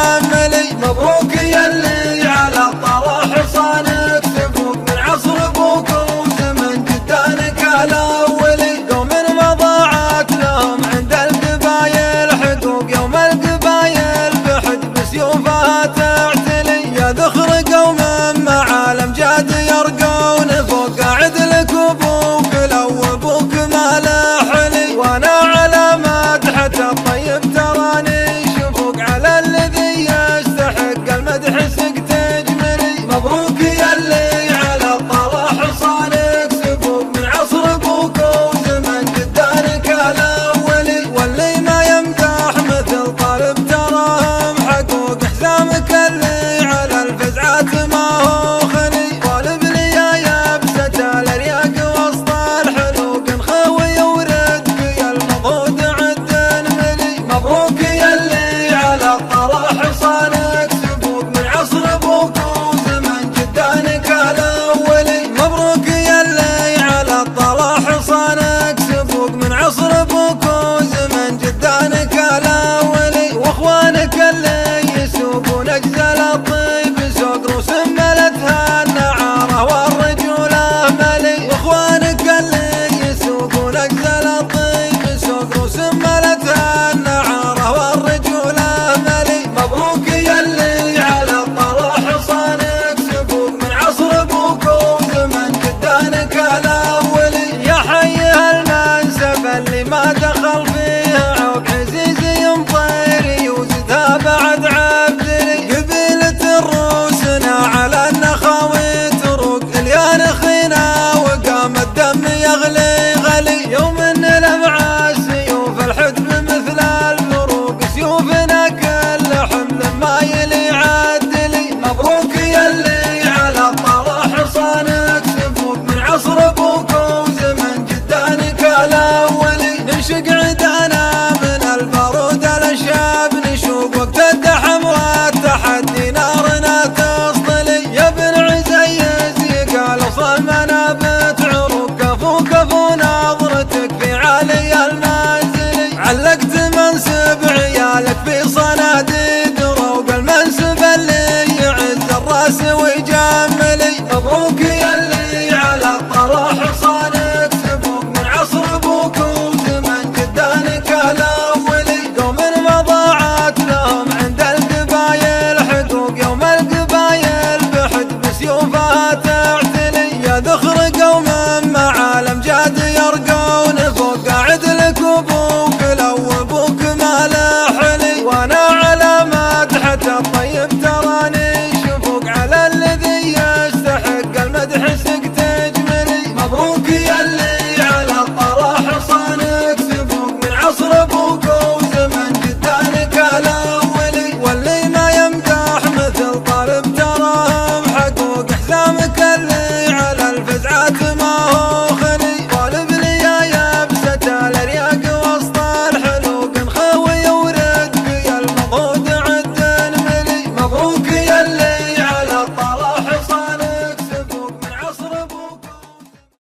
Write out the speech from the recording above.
ويجملي. مبروك يلي على طرح حصانك سبوق من عصر ابوك وزمن جدانك الاولي. قوم ما ضاعت لهم عند القبايل حقوق يوم القبايل بحد بسيوفها تعتلي. يا ذخر قوم مع الامجاد يرقون فوق قاعد لك ابوك لو ابوك ما له حلي. وانا على مدحة الطيب تراني شفوق على الذي يستحق المدح سق تجملي. مبروك يلي على طرح حصانك سبوق من عصر ابوك وزمن جدانك الاولي. واللي ما يمدح مثل طالب تراهم حقوق حزامك اللي على الفزعات ما هو خلي. طالب لي يا يبسة الارياق وسط الحلوق خوي وردك يا المضهود عد ملي. مبروك يلي على طرح حصانك سبوق من عصر ابوك وزمن جدانك الاولي. مبروك يلي على طرح حصانك سبوق من عصر ابوك وزمن جدانك الاولي. واخوانك اللي يسوقون اجزل الطيب سوق روس ملتها النعاره والرجوله ملي. واخوانك اللي يسوقون اجزل الطيب سوق روس ملتها النعاره والرجوله ملي. مبروك يلي على طرح حصانك سبوق من عصر ابوك وزمن جدانك الاولي. يا حي هالمنسب اللي ما دخل فيها عوق عزيزي مطيري وزدها بعد عبدلي. قبيلة الروسنا على النخاوي تروق اليان خينا وقام الدم يغلي غلي. يوم نلمع السيوف الحدب مثل الفروق سيوفنا كل حمل ما يلي عدلي. مبروك يلي على طرح حصانك سبوق من عصر ابوك وزمن جدانك الاولي. نشق عدانا من البارود الاشاب نشوق وقت الدحم والتحدي نارنا تصطلي. يا بن عزيز قال صلمنا بتعروق كفو كفو نظرتك في علي المنزلي. علقت منسب عيالك في صناديد روق المنسب اللي يعز الراس ويجملي. مبروك